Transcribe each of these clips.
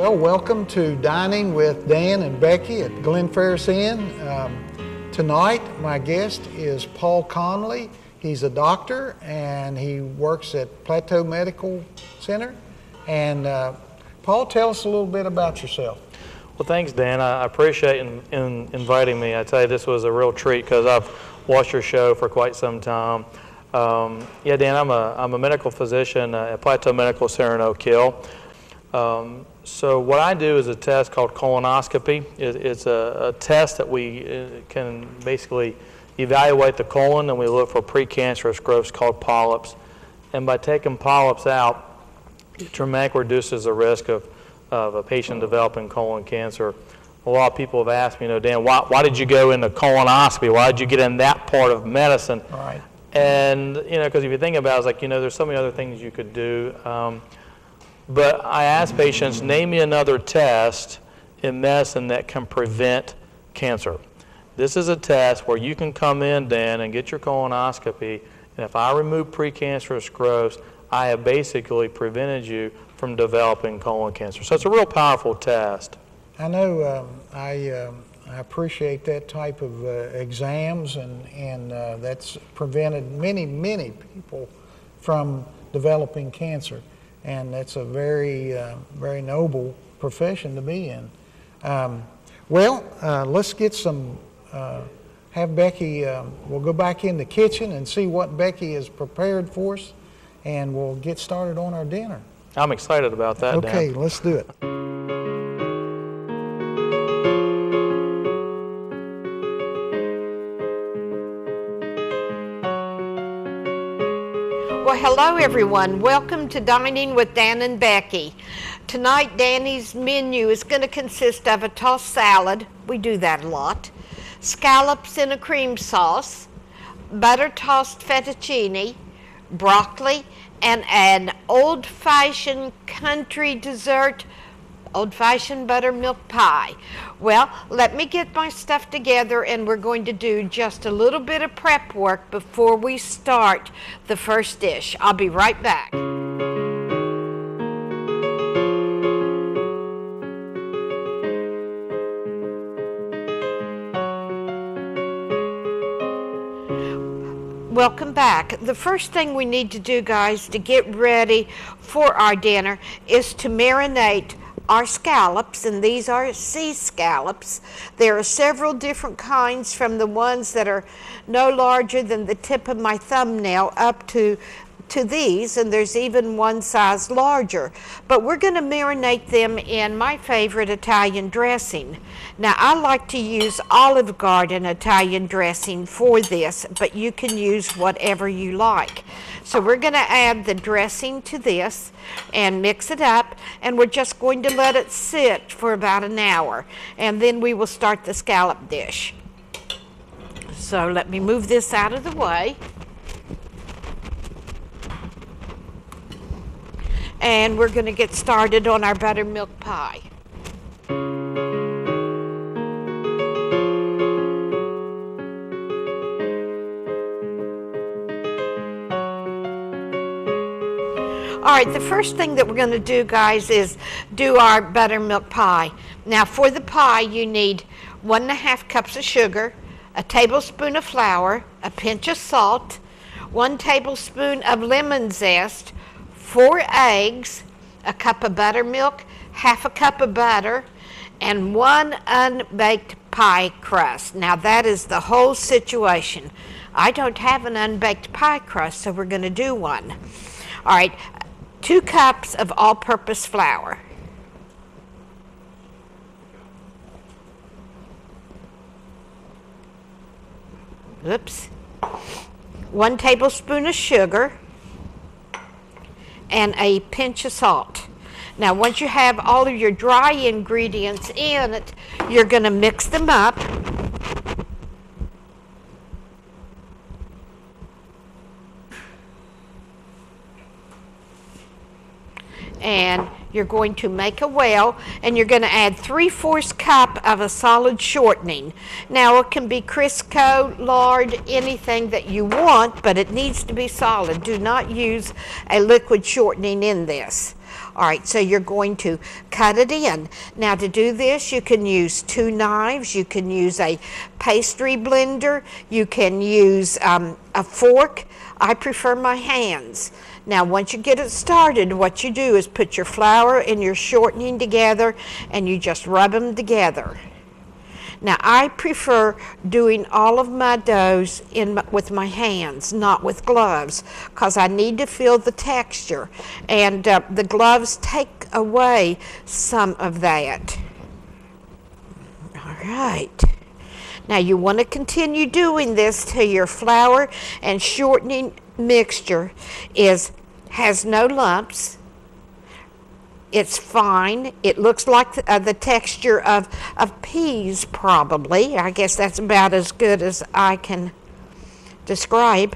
Well, welcome to Dining with Dan and Becky at Glen Ferris Inn. Tonight, my guest is Paul Connolly. He's a doctor and he works at Plateau Medical Center. And Paul, tell us a little bit about yourself. Well, thanks, Dan. I appreciate inviting me. I tell you, this was a real treat because I've watched your show for quite some time. Yeah, Dan, I'm a medical physician at Plateau Medical Center in Oak Hill. So what I do is a test called colonoscopy. It's a test that we can basically evaluate the colon, and we look for precancerous growths called polyps. And by taking polyps out, it dramatically reduces the risk of a patient developing colon cancer. A lot of people have asked me, Dan, why did you go into colonoscopy? Why did you get in that part of medicine? Right. And, because if you think about it, it's like, there's so many other things you could do. But I ask patients, name me another test in medicine that can prevent cancer. This is a test where you can come in, Dan, and get your colonoscopy, and if I remove precancerous growths, I have basically prevented you from developing colon cancer. So it's a real powerful test. I know I appreciate that type of exams, and that's prevented many people from developing cancer. And that's a very noble profession to be in. Let's get some, have Becky, we'll go back in the kitchen and see what Becky has prepared for us, and we'll get started on our dinner. I'm excited about that, Okay, Dan. let's do it. Well, hello everyone. Welcome to Dining with Dan and Becky. Tonight, Danny's menu is going to consist of a tossed salad. We do that a lot. Scallops in a cream sauce, butter tossed fettuccine, broccoli, and an old-fashioned country dessert, old-fashioned buttermilk pie. Well, let me get my stuff together, and we're going to do just a little bit of prep work before we start the first dish. I'll be right back. Welcome back. The first thing we need to do, guys, to get ready for our dinner is to marinate our scallops, and these are sea scallops. There are several different kinds, from the ones that are no larger than the tip of my thumbnail up to these, and there's even one size larger. But we're going to marinate them in my favorite Italian dressing. Now, I like to use Olive Garden Italian dressing for this, but you can use whatever you like. So we're going to add the dressing to this and mix it up, and we're just going to let it sit for about an hour, and then we will start the scallop dish. So let me move this out of the way. And we're going to get started on our buttermilk pie. All right, the first thing that we're going to do, guys, is do our buttermilk pie. Now, for the pie, you need 1.5 cups of sugar, a tablespoon of flour, a pinch of salt, 1 tablespoon of lemon zest, 4 eggs, a cup of buttermilk, 1/2 cup of butter, and 1 unbaked pie crust. Now, that is the whole situation. I don't have an unbaked pie crust, so we're going to do one. All right, 2 cups of all-purpose flour. Oops. 1 tablespoon of sugar, and a pinch of salt. Now, once you have all of your dry ingredients in it, you're going to mix them up. And you're going to make a well, and you're going to add 3/4 cup of a solid shortening. Now, it can be Crisco, lard, anything that you want, but it needs to be solid. Do not use a liquid shortening in this. All right, so you're going to cut it in. Now to do this, you can use 2 knives, you can use a pastry blender, you can use a fork. I prefer my hands. Now once you get it started, what you do is put your flour and your shortening together and you just rub them together. Now I prefer doing all of my doughs with my hands, not with gloves, because I need to feel the texture, and the gloves take away some of that. All right. Now you want to continue doing this till your flour and shortening mixture has no lumps. It's fine. It looks like the texture of peas, probably. I guess that's about as good as I can describe.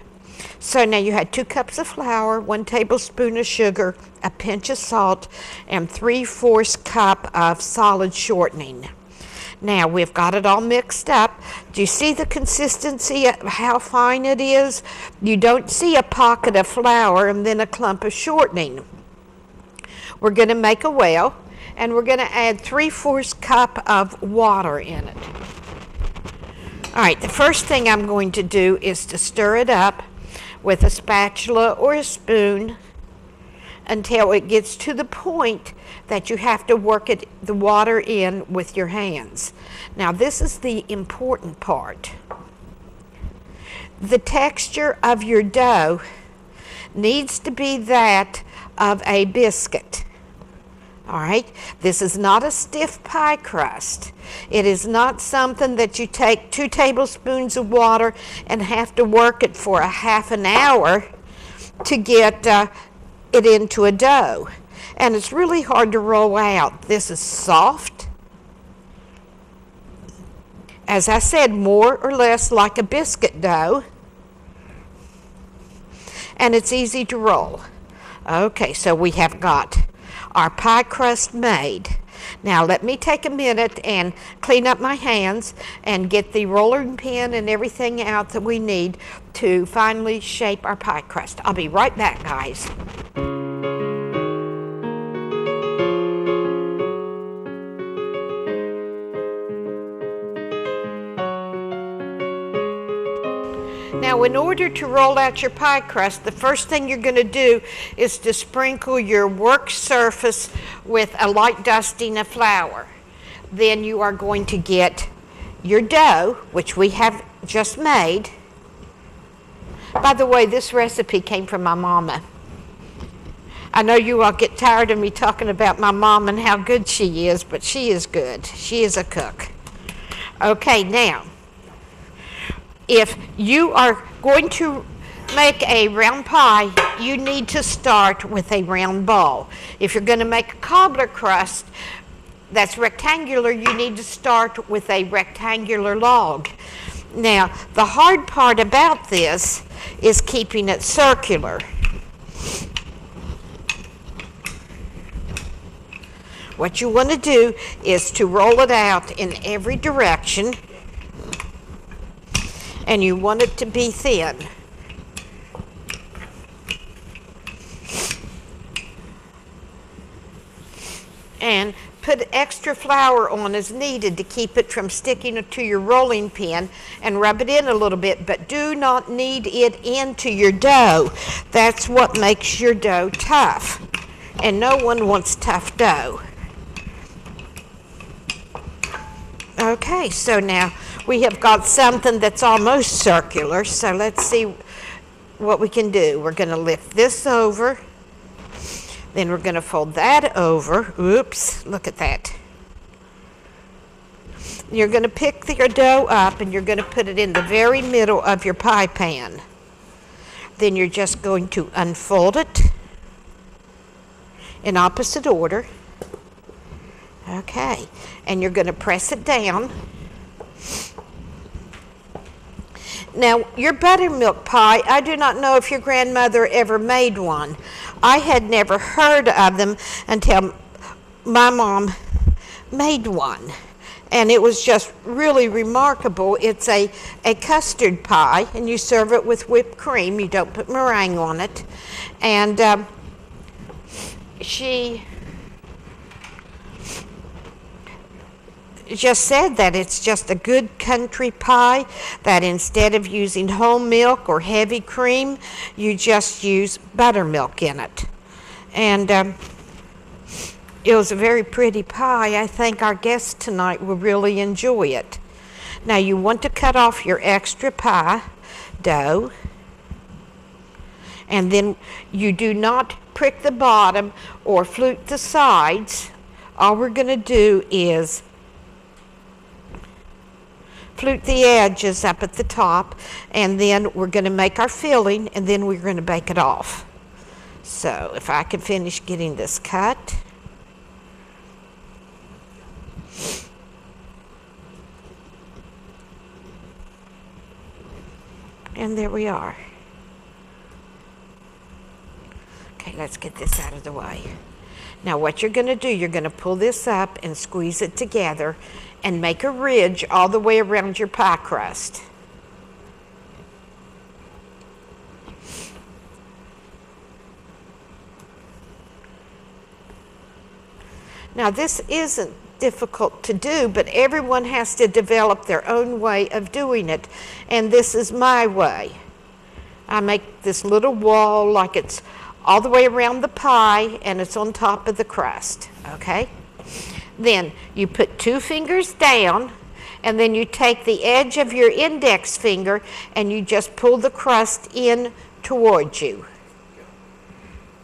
So now you had 2 cups of flour, 1 tablespoon of sugar, a pinch of salt, and 3/4 cup of solid shortening. Now we've got it all mixed up. Do you see the consistency of how fine it is? You don't see a pocket of flour and then a clump of shortening. We're going to make a well, and we're going to add 3/4 cup of water in it. All right, the first thing I'm going to do is to stir it up with a spatula or a spoon until it gets to the point that you have to work the water in with your hands. Now this is the important part. The texture of your dough needs to be that of a biscuit. All right, this is not a stiff pie crust. It is not something that you take 2 tablespoons of water and have to work it for a half an hour to get it into a dough. And it's really hard to roll out. This is soft. As I said, more or less like a biscuit dough. And it's easy to roll. Okay, so we have got our pie crust made. Now let me take a minute and clean up my hands and get the rolling pin and everything out that we need to finally shape our pie crust. I'll be right back, guys. Now, in order to roll out your pie crust, the first thing you're going to do is to sprinkle your work surface with a light dusting of flour. Then you are going to get your dough, which we have just made. By the way, this recipe came from my mama. I know you all get tired of me talking about my mom and how good she is, but she is good. She is a cook. Okay, now, if you are going to make a round pie, you need to start with a round ball. If you're going to make a cobbler crust that's rectangular, you need to start with a rectangular log. Now, the hard part about this is keeping it circular. What you want to do is to roll it out in every direction, and you want it to be thin. And put extra flour on as needed to keep it from sticking to your rolling pin, and rub it in a little bit, but do not knead it into your dough. That's what makes your dough tough, and no one wants tough dough. Okay, so now we have got something that's almost circular, so let's see what we can do. We're going to lift this over, then we're going to fold that over. Oops, look at that. You're going to pick your dough up and you're going to put it in the very middle of your pie pan. Then you're just going to unfold it in opposite order. Okay, and you're going to press it down. Now, your buttermilk pie, I do not know if your grandmother ever made one. I had never heard of them until my mom made one. And it was just really remarkable. It's a custard pie, and you serve it with whipped cream. You don't put meringue on it. And she just said that it's just a good country pie, that instead of using whole milk or heavy cream, you just use buttermilk in it. And it was a very pretty pie. I think our guests tonight will really enjoy it. Now you want to cut off your extra pie dough, and then you do not prick the bottom or flute the sides. All we're going to do is flute the edges up at the top, and then we're going to make our filling, and then we're going to bake it off. So if I can finish getting this cut. And there we are. Okay, let's get this out of the way. Now what you're going to do, you're going to pull this up and squeeze it together and make a ridge all the way around your pie crust. Now this isn't difficult to do, but everyone has to develop their own way of doing it, and this is my way. I make this little wall like it's all the way around the pie and it's on top of the crust, okay? Then you put 2 fingers down, and then you take the edge of your index finger and you just pull the crust in towards you.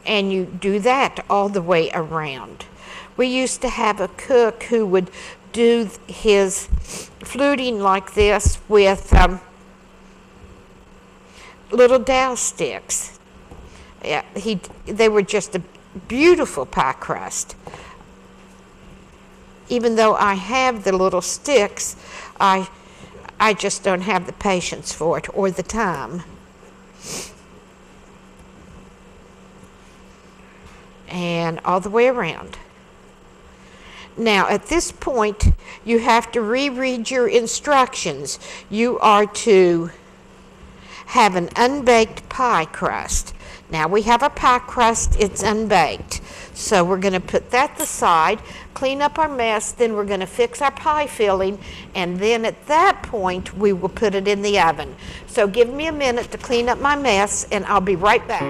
And you do that all the way around. We used to have a cook who would do his fluting like this with little dowel sticks. Yeah, they were just a beautiful pie crust. Even though I have the little sticks, I just don't have the patience for it or the time. And all the way around. Now, at this point, you have to reread your instructions. You are to have an unbaked pie crust. Now, we have a pie crust, it's unbaked. So we're going to put that aside, clean up our mess, then we're going to fix our pie filling, and then at that point, we will put it in the oven. So give me a minute to clean up my mess, and I'll be right back.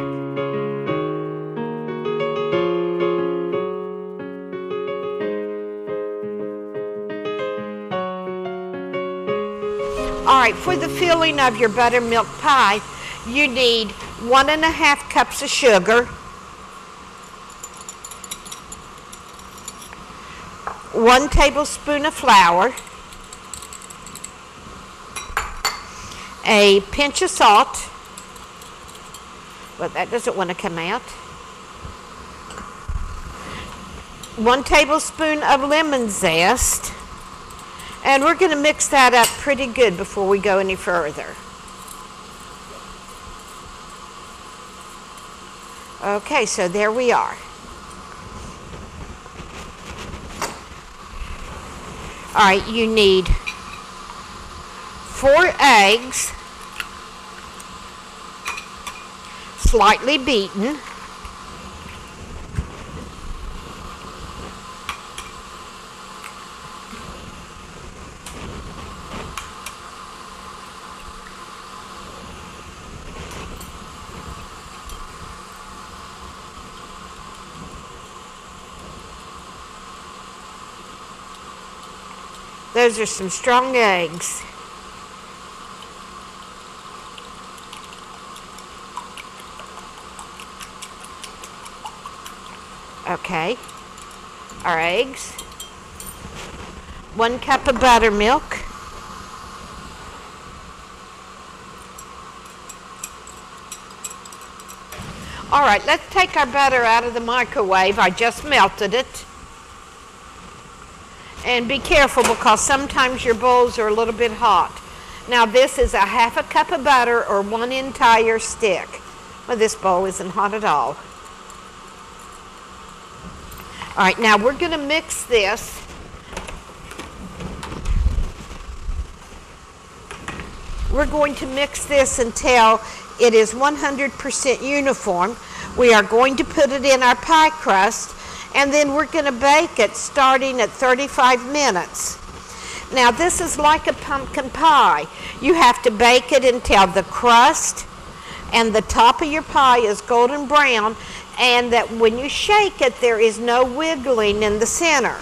All right, for the filling of your buttermilk pie, you need 1½ cups of sugar, 1 tablespoon of flour, a pinch of salt, but that doesn't want to come out, 1 tablespoon of lemon zest, and we're going to mix that up pretty good before we go any further. Okay, so there we are. All right, you need 4 eggs, slightly beaten. Those are some strong eggs. Okay, our eggs. 1 cup of buttermilk. All right, let's take our butter out of the microwave. I just melted it. And be careful because sometimes your bowls are a little bit hot. Now this is 1/2 cup of butter or 1 entire stick. Well, this bowl isn't hot at all. All right, now we're going to mix we're going to mix this until it is 100% uniform. We are going to put it in our pie crust, and then we're going to bake it starting at 35 minutes. Now this is like a pumpkin pie. You have to bake it until the crust and the top of your pie is golden brown, and that when you shake it, there is no wiggling in the center.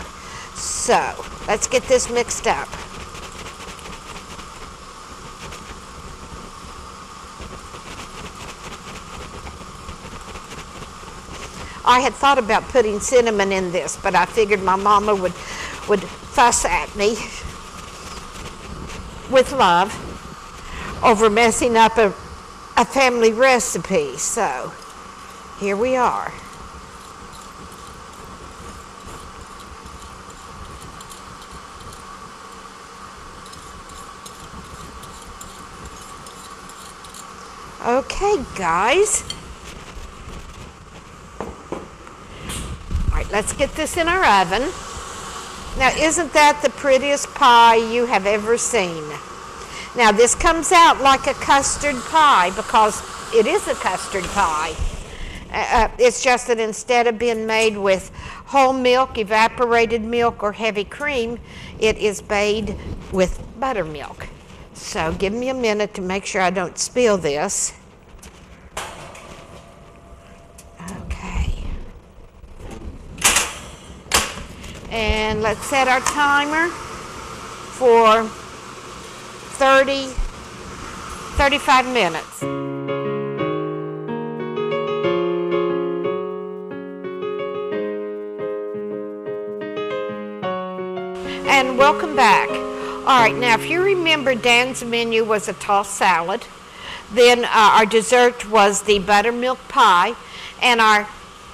So let's get this mixed up. I had thought about putting cinnamon in this, but I figured my mama would fuss at me with love over messing up a family recipe. So here we are. Okay, guys. All right, let's get this in our oven. Now, isn't that the prettiest pie you have ever seen? Now, this comes out like a custard pie because it is a custard pie. It's just that instead of being made with whole milk, evaporated milk, or heavy cream, it is made with buttermilk. So give me a minute to make sure I don't spill this. Okay. And let's set our timer for 35 minutes. And welcome back. All right, now if you remember, Dan's menu was a tossed salad. Then our dessert was the buttermilk pie. And our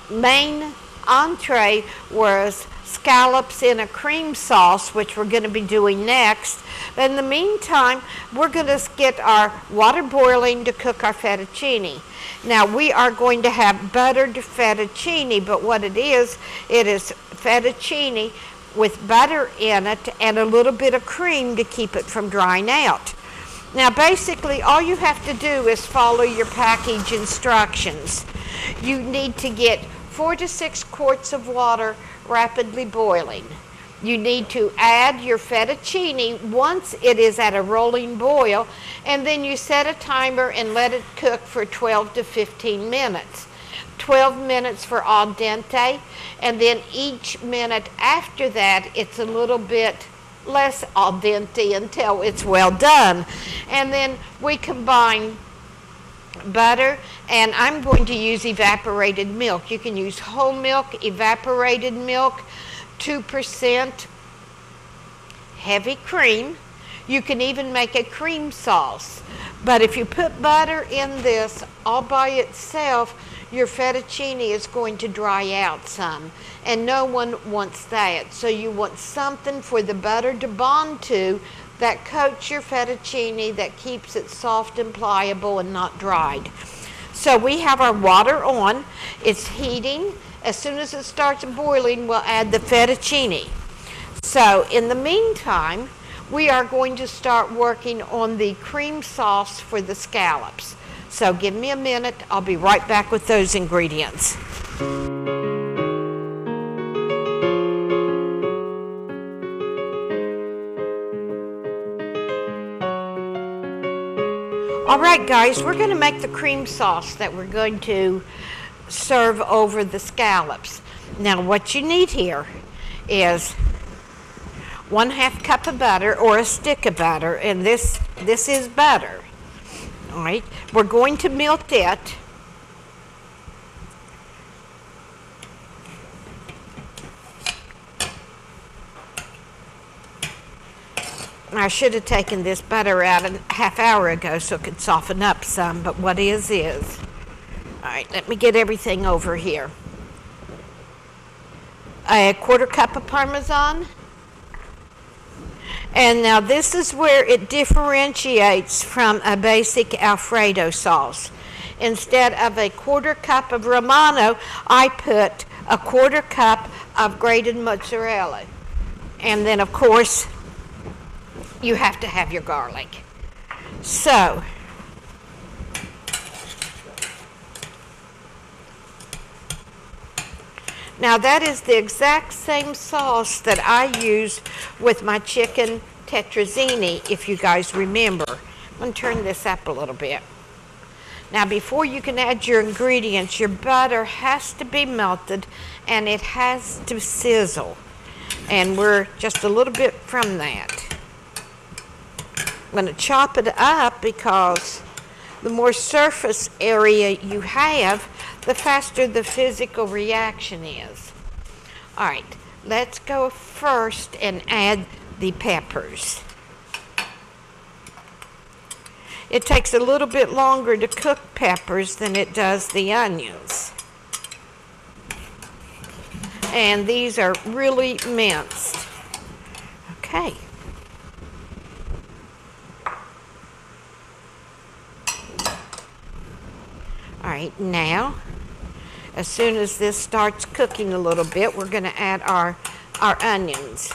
main entree was scallops in a cream sauce, which we're going to be doing next. But in the meantime, we're going to get our water boiling to cook our fettuccine. Now, we are going to have buttered fettuccine, but what it is fettuccine with butter in it and a little bit of cream to keep it from drying out. Now, basically, all you have to do is follow your package instructions. You need to get 4 to 6 quarts of water rapidly boiling. You need to add your fettuccine once it is at a rolling boil, and then you set a timer and let it cook for 12 to 15 minutes. 12 minutes for al dente, and then each minute after that it's a little bit less al dente until it's well done. And then we combine butter, and I'm going to use evaporated milk. You can use whole milk, evaporated milk, 2% heavy cream. You can even make a cream sauce. But if you put butter in this all by itself, your fettuccine is going to dry out some, and no one wants that. So you want something for the butter to bond to that coats your fettuccine, that keeps it soft and pliable and not dried. So we have our water on. It's heating. As soon as it starts boiling, we'll add the fettuccine. So in the meantime, we are going to start working on the cream sauce for the scallops. So give me a minute. I'll be right back with those ingredients. All right, guys, we're going to make the cream sauce that we're going to serve over the scallops. Now, what you need here is 1/2 cup of butter, or a stick of butter, and this is butter. All right, we're going to melt it. I should have taken this butter out a half hour ago so it could soften up some, but what is. All right, let me get everything over here. A 1/4 cup of Parmesan. And now this is where it differentiates from a basic Alfredo sauce. Instead of a 1/4 cup of Romano, I put a 1/4 cup of grated mozzarella. And then, of course, you have to have your garlic. So, now that is the exact same sauce that I use with my chicken tetrazzini, if you guys remember. I'm going to turn this up a little bit. Now before you can add your ingredients, your butter has to be melted and it has to sizzle. And we're just a little bit from that. I'm going to chop it up because the more surface area you have, the faster the physical reaction is. All right, let's go first and add the peppers. It takes a little bit longer to cook peppers than it does the onions. And these are really minced. Okay. All right, now, as soon as this starts cooking a little bit, we're going to add our onions.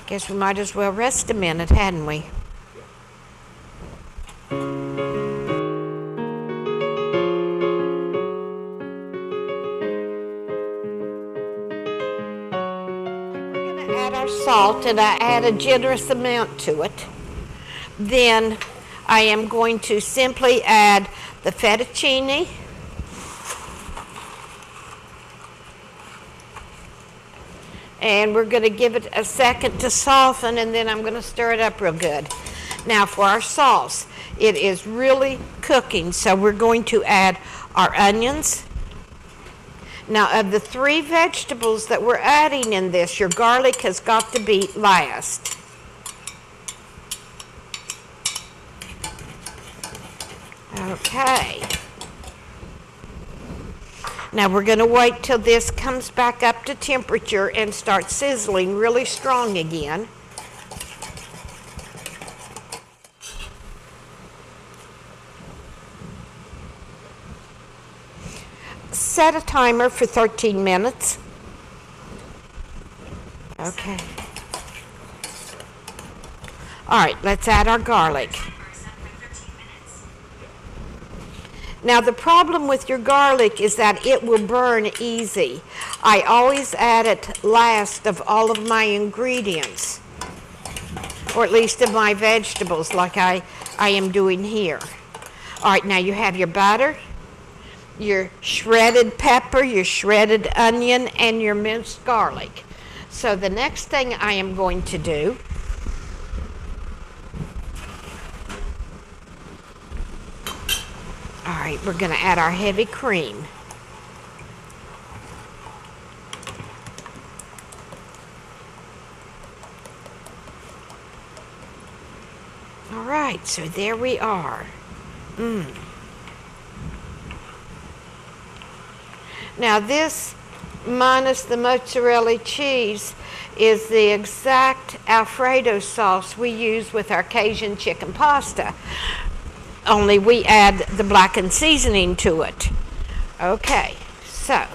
Guess we might as well rest a minute, hadn't we? We're going to add our salt, and I add a generous amount to it. Then I am going to simply add the fettuccine. And we're going to give it a second to soften, and then I'm going to stir it up real good. Now for our sauce, it is really cooking, so we're going to add our onions. Now of the 3 vegetables that we're adding in this, your garlic has got to be last. Okay. Now we're going to wait till this comes back up to temperature and starts sizzling really strong again. Set a timer for 13 minutes. Okay. All right, let's add our garlic. Now the problem with your garlic is that it will burn easy. I always add it last of all of my ingredients, or at least of my vegetables like I am doing here. All right, now you have your butter, your shredded pepper, your shredded onion, and your minced garlic. So the next thing I am going to do all right, we're going to add our heavy cream. All right, so there we are. Now this, minus the mozzarella cheese, is the exact Alfredo sauce we use with our Cajun chicken pasta. Only we add the blackened seasoning to it. Okay, so.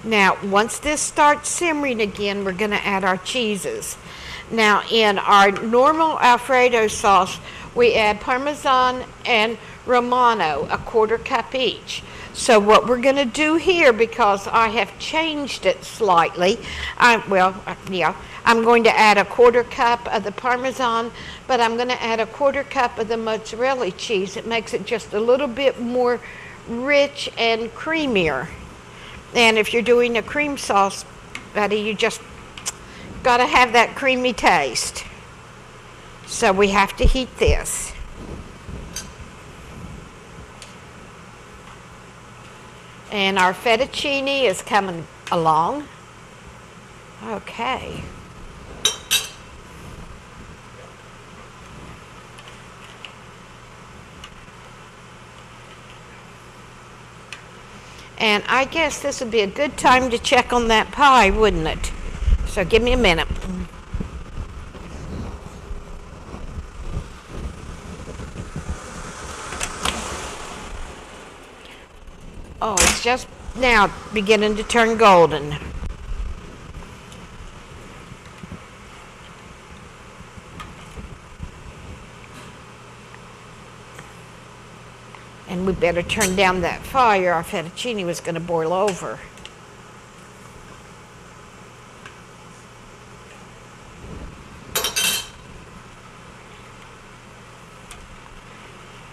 Now, once this starts simmering again, we're going to add our cheeses. Now, in our normal Alfredo sauce, we add Parmesan and Romano, a 1/4 cup each. So what we're going to do here, because I have changed it slightly, I'm going to add a 1/4 cup of the Parmesan, but I'm going to add a 1/4 cup of the mozzarella cheese. It makes it just a little bit more rich and creamier. And if you're doing a cream sauce, Betty, you just got to have that creamy taste. So we have to heat this. And our fettuccine is coming along. Okay. And I guess this would be a good time to check on that pie, wouldn't it? So give me a minute. Oh, just now beginning to turn golden. And we better turn down that fire. Our fettuccine was going to boil over.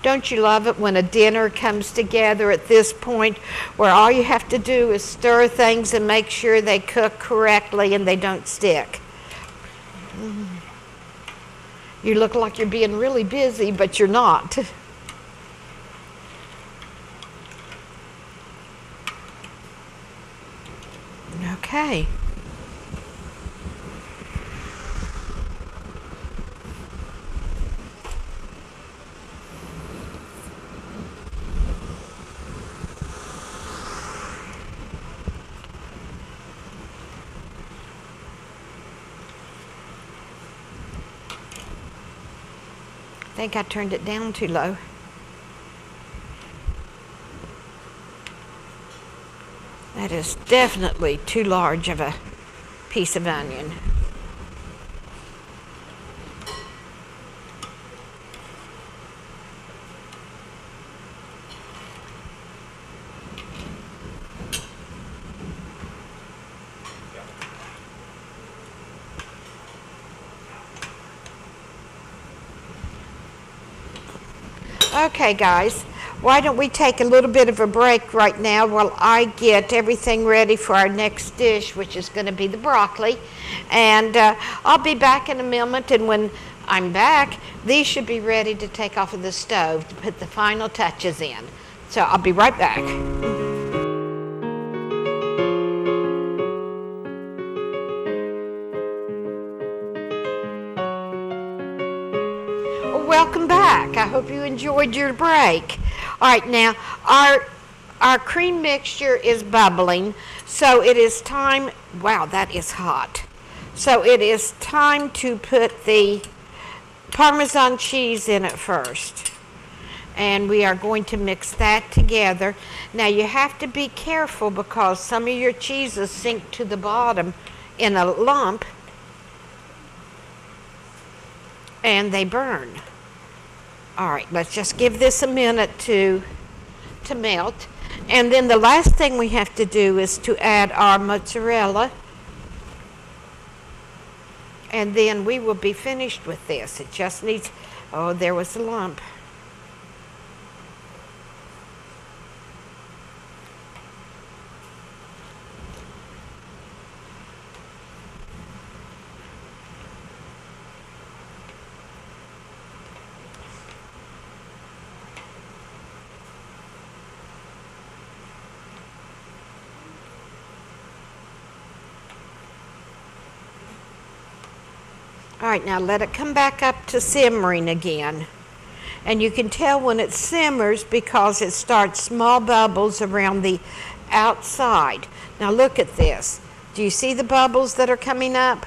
Don't you love it when a dinner comes together at this point where all you have to do is stir things and make sure they cook correctly and they don't stick? You look like you're being really busy, but you're not. Okay. I think I turned it down too low. That is definitely too large of a piece of onion. Okay, guys, why don't we take a little bit of a break right now while I get everything ready for our next dish, which is going to be the broccoli. And I'll be back in a moment, and when I'm back, these should be ready to take off of the stove to put the final touches in. So I'll be right back. Welcome back. I hope you enjoyed your break. All right, now our cream mixture is bubbling, so it is time. Wow, that is hot. So it is time to put the Parmesan cheese in it first, and we are going to mix that together. Now you have to be careful because some of your cheeses sink to the bottom in a lump, and they burn. All right, let's just give this a minute to melt. And then the last thing we have to do is to add our mozzarella. And then we will be finished with this. It just needs, oh, there was a lump. All right, now let it come back up to simmering again. And you can tell when it simmers because it starts small bubbles around the outside. Now look at this. Do you see the bubbles that are coming up?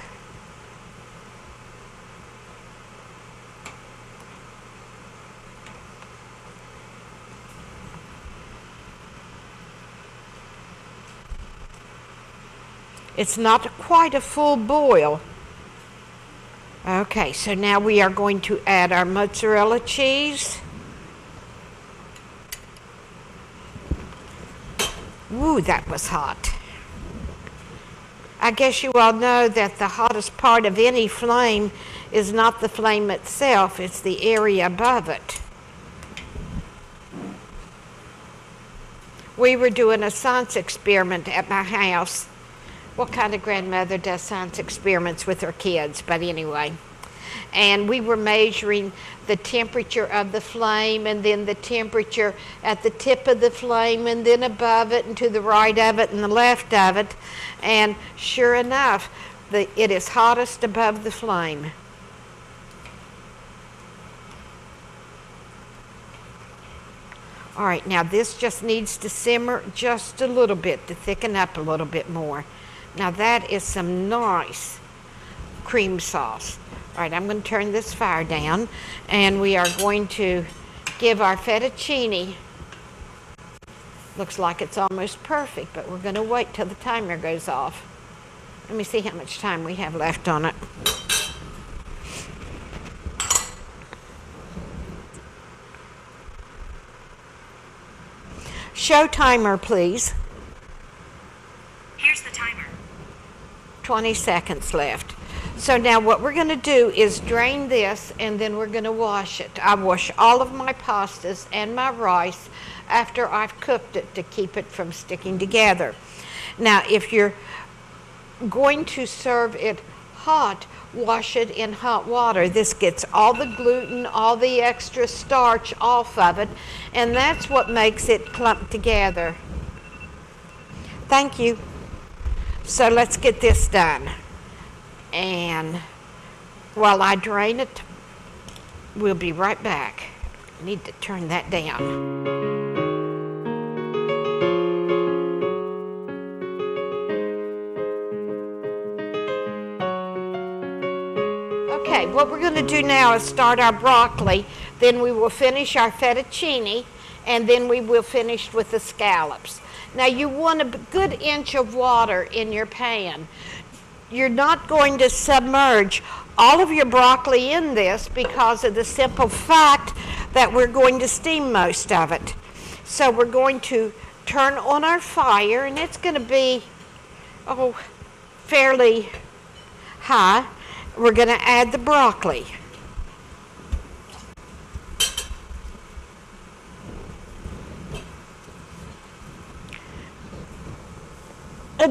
It's not quite a full boil. Okay, so now we are going to add our mozzarella cheese. Ooh, that was hot. I guess you all know that the hottest part of any flame is not the flame itself, it's the area above it. We were doing a science experiment at my house. What kind of grandmother does science experiments with her kids? But anyway. And we were measuring the temperature of the flame and then the temperature at the tip of the flame and then above it and to the right of it and the left of it. And sure enough, it is hottest above the flame. All right, now this just needs to simmer just a little bit to thicken up a little bit more. Now that is some nice cream sauce. All right, I'm going to turn this fire down, and we are going to give our fettuccine Looks like it's almost perfect, but we're going to wait till the timer goes off. Let me see how much time we have left on it. Show timer, please. Here's the timer. 20 seconds left. So now what we're going to do is drain this, and then we're going to wash it. I wash all of my pastas and my rice after I've cooked it to keep it from sticking together. Now, if you're going to serve it hot, wash it in hot water. This gets all the gluten, all the extra starch off of it, and that's what makes it clump together. Thank you. So let's get this done. And while I drain it, we'll be right back. I need to turn that down. Okay, what we're going to do now is start our broccoli, then we will finish our fettuccine, and then we will finish with the scallops. Now you want a good inch of water in your pan. You're not going to submerge all of your broccoli in this because of the simple fact that we're going to steam most of it. So we're going to turn on our fire, and it's going to be, fairly high. We're going to add the broccoli.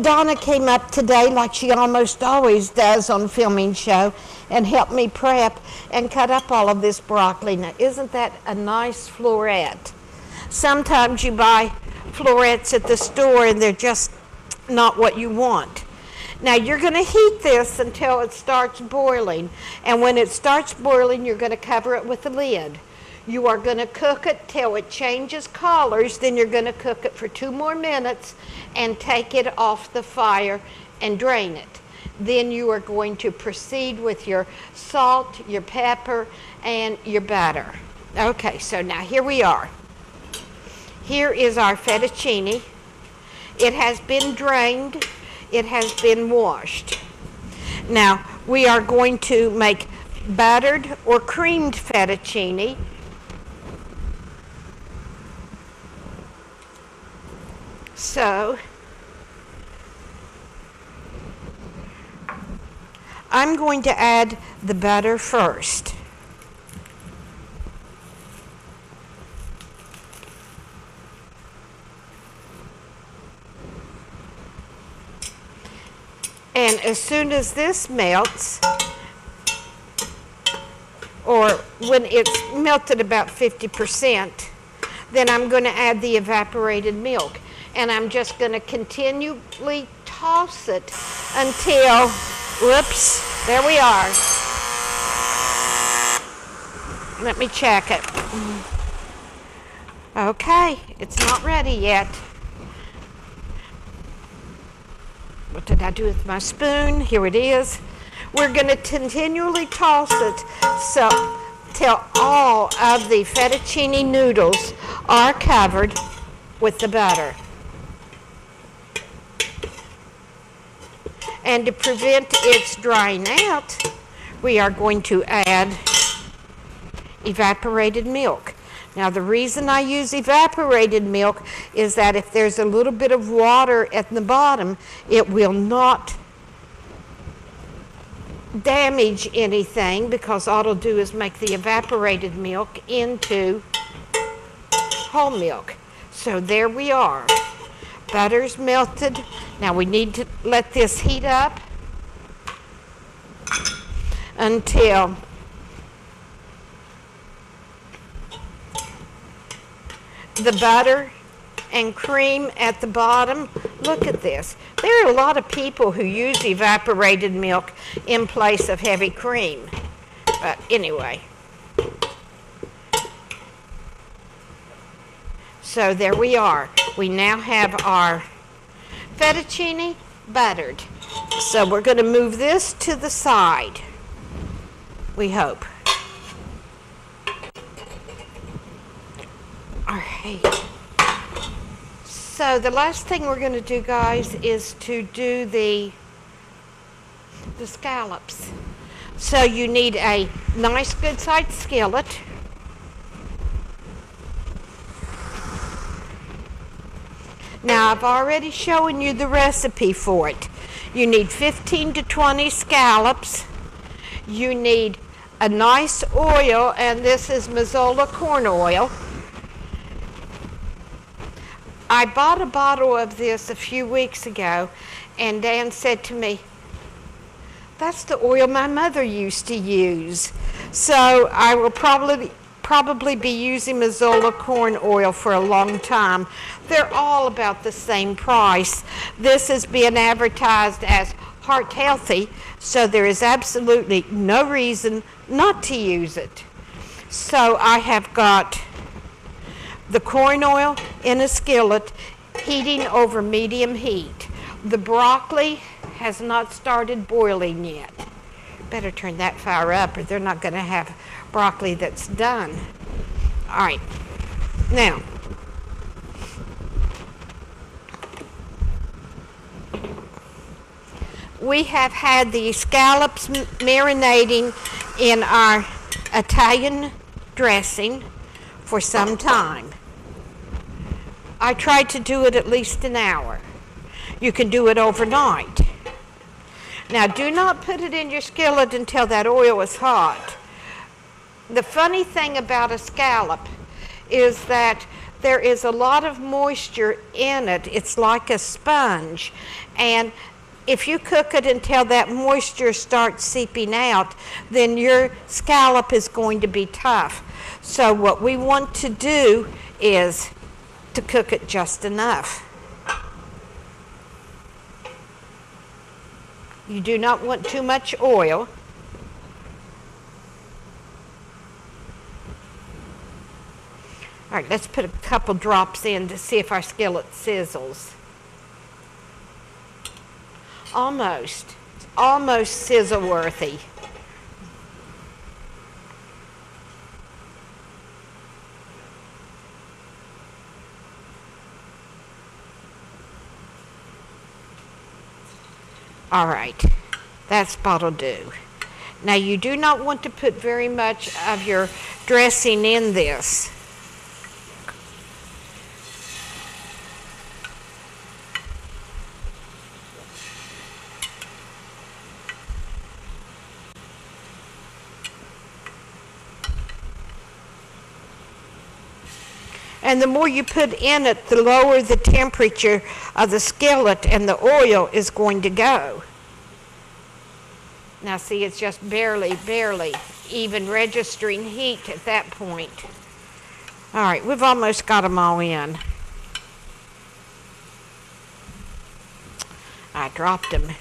Donna came up today, like she almost always does on filming show, and helped me prep and cut up all of this broccoli. Now, isn't that a nice floret? Sometimes you buy florets at the store and they're just not what you want. Now, you're going to heat this until it starts boiling, and when it starts boiling, you're going to cover it with a lid. You are going to cook it till it changes colors, then you're going to cook it for 2 more minutes and take it off the fire and drain it. Then you are going to proceed with your salt, your pepper, and your butter. Okay, so now here we are. Here is our fettuccine. It has been drained. It has been washed. Now, we are going to make buttered or creamed fettuccine. So, I'm going to add the butter first. And as soon as this melts, or when it's melted about 50%, then I'm going to add the evaporated milk. And I'm just going to continually toss it until, whoops, there we are. Let me check it. Okay, it's not ready yet. What did I do with my spoon? Here it is. We're going to continually toss it till all of the fettuccine noodles are covered with the butter. And to prevent its drying out, we are going to add evaporated milk. Now, the reason I use evaporated milk is that if there's a little bit of water at the bottom, it will not damage anything, because all it'll do is make the evaporated milk into whole milk. So there we are. Butter's melted. Now we need to let this heat up until the butter and cream at the bottom. Look at this. There are a lot of people who use evaporated milk in place of heavy cream. But anyway. So there we are. We now have our fettuccine buttered. So we're going to move this to the side, we hope. All right. So the last thing we're going to do, guys, is to do the scallops. So you need a nice good sized skillet. Now I've already shown you the recipe for it. You need 15 to 20 scallops. You need a nice oil, and this is Mazola corn oil. I bought a bottle of this a few weeks ago, and Dan said to me, "That's the oil my mother used to use." So I will probably be using Mazola corn oil for a long time. They're all about the same price. This is being advertised as heart healthy, so there is absolutely no reason not to use it. So I have got the corn oil in a skillet heating over medium heat. The broccoli has not started boiling yet. Better turn that fire up or they're not going to have broccoli that's done. All right, now we have had the scallops marinating in our Italian dressing for some time. I tried to do it at least an hour. You can do it overnight. Now do not put it in your skillet until that oil is hot. The funny thing about a scallop is that there is a lot of moisture in it. It's like a sponge, and if you cook it until that moisture starts seeping out, then your scallop is going to be tough. So what we want to do is to cook it just enough. You do not want too much oil. All right, let's put a couple drops in to see if our skillet sizzles. Almost. It's almost sizzle-worthy. All right, that spot'll do. Now you do not want to put very much of your dressing in this. And the more you put in it, the lower the temperature of the skillet and the oil is going to go. Now see, it's just barely even registering heat at that point. All right, we've almost got them all in. I dropped them.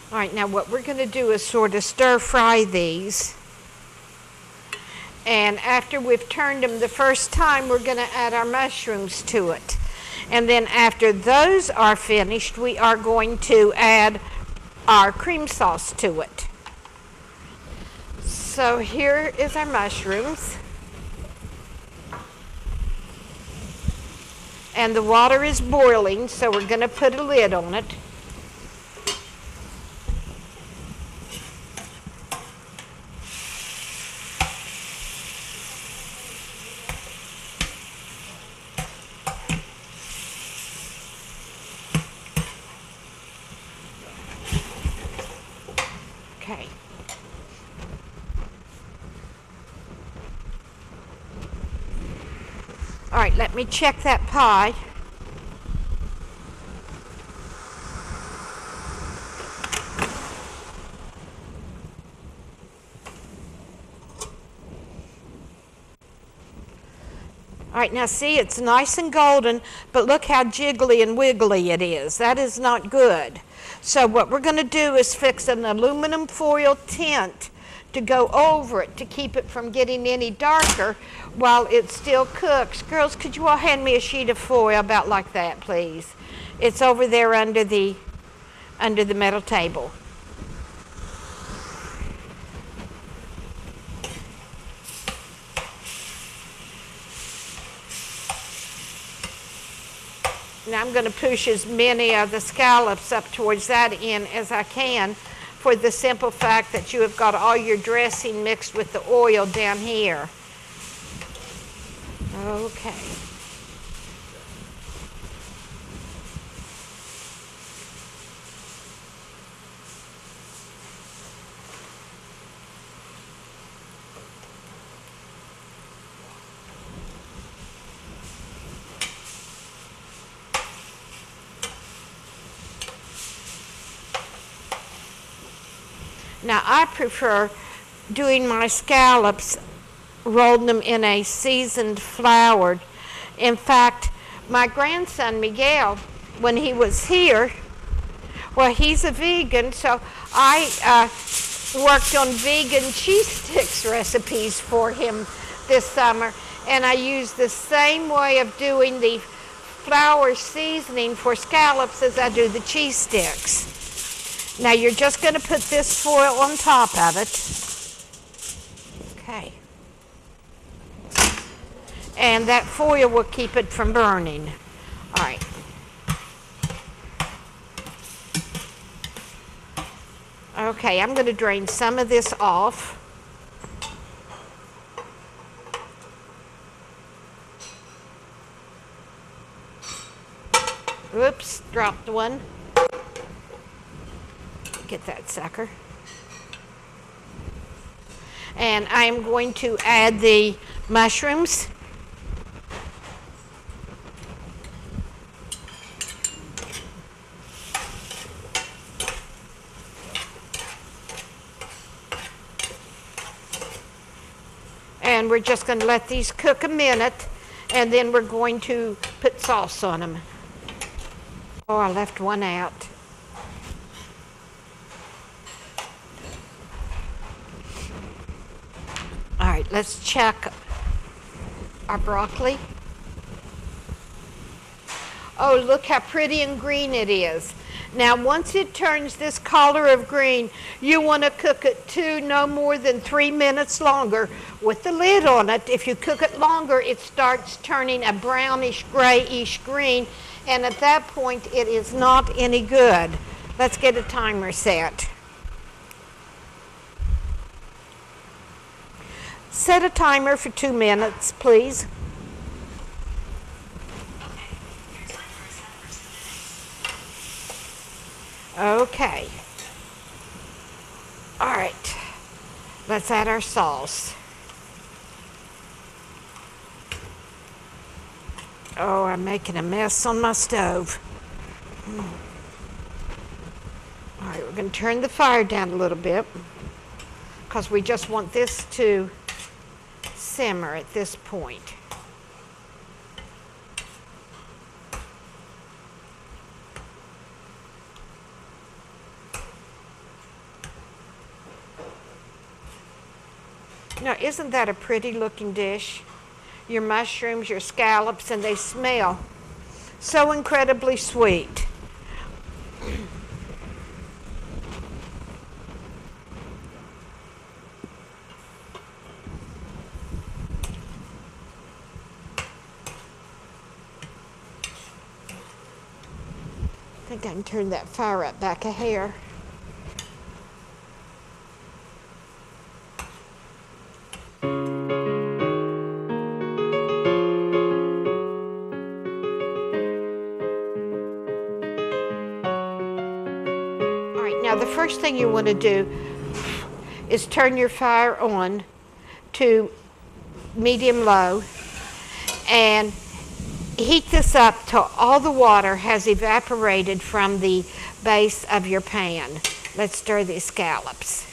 All right, now what we're going to do is sort of stir fry these. And after we've turned them the first time, we're going to add our mushrooms to it. And then after those are finished, we are going to add our cream sauce to it. So here is our mushrooms. And the water is boiling, so we're going to put a lid on it. Okay. All right, let me check that pie. All right, now see, it's nice and golden, but look how jiggly and wiggly it is. That is not good. So what we're going to do is fix an aluminum foil tint to go over it to keep it from getting any darker while it still cooks. Girls, could you all hand me a sheet of foil about like that, please? It's over there under the metal table. Now I'm going to push as many of the scallops up towards that end as I can, for the simple fact that you have got all your dressing mixed with the oil down here. Okay. Now, I prefer doing my scallops, rolling them in a seasoned flour. In fact, my grandson, Miguel, when he was here, well, he's a vegan, so I worked on vegan cheese sticks recipes for him this summer, and I used the same way of doing the flour seasoning for scallops as I do the cheese sticks. Now you're just going to put this foil on top of it. Okay. And that foil will keep it from burning. All right. Okay, I'm going to drain some of this off. Oops, dropped one. Get that sucker. And I'm going to add the mushrooms. And we're just going to let these cook a minute, and then we're going to put sauce on them. Oh, I left one out. All right, let's check our broccoli. Oh, look how pretty and green it is. Now, once it turns this color of green, you want to cook it no more than 3 minutes longer with the lid on it. If you cook it longer, it starts turning a brownish, grayish green, and at that point, it is not any good. Let's get a timer set. Set a timer for 2 minutes, please. Okay. All right. Let's add our sauce. Oh, I'm making a mess on my stove. All right, we're going to turn the fire down a little bit because we just want this to simmer at this point. Now, isn't that a pretty looking dish? Your mushrooms, your scallops, and they smell so incredibly sweet. I think I can turn that fire up back a hair. Now, the first thing you want to do is turn your fire on to medium-low and heat this up till all the water has evaporated from the base of your pan. Let's stir these scallops.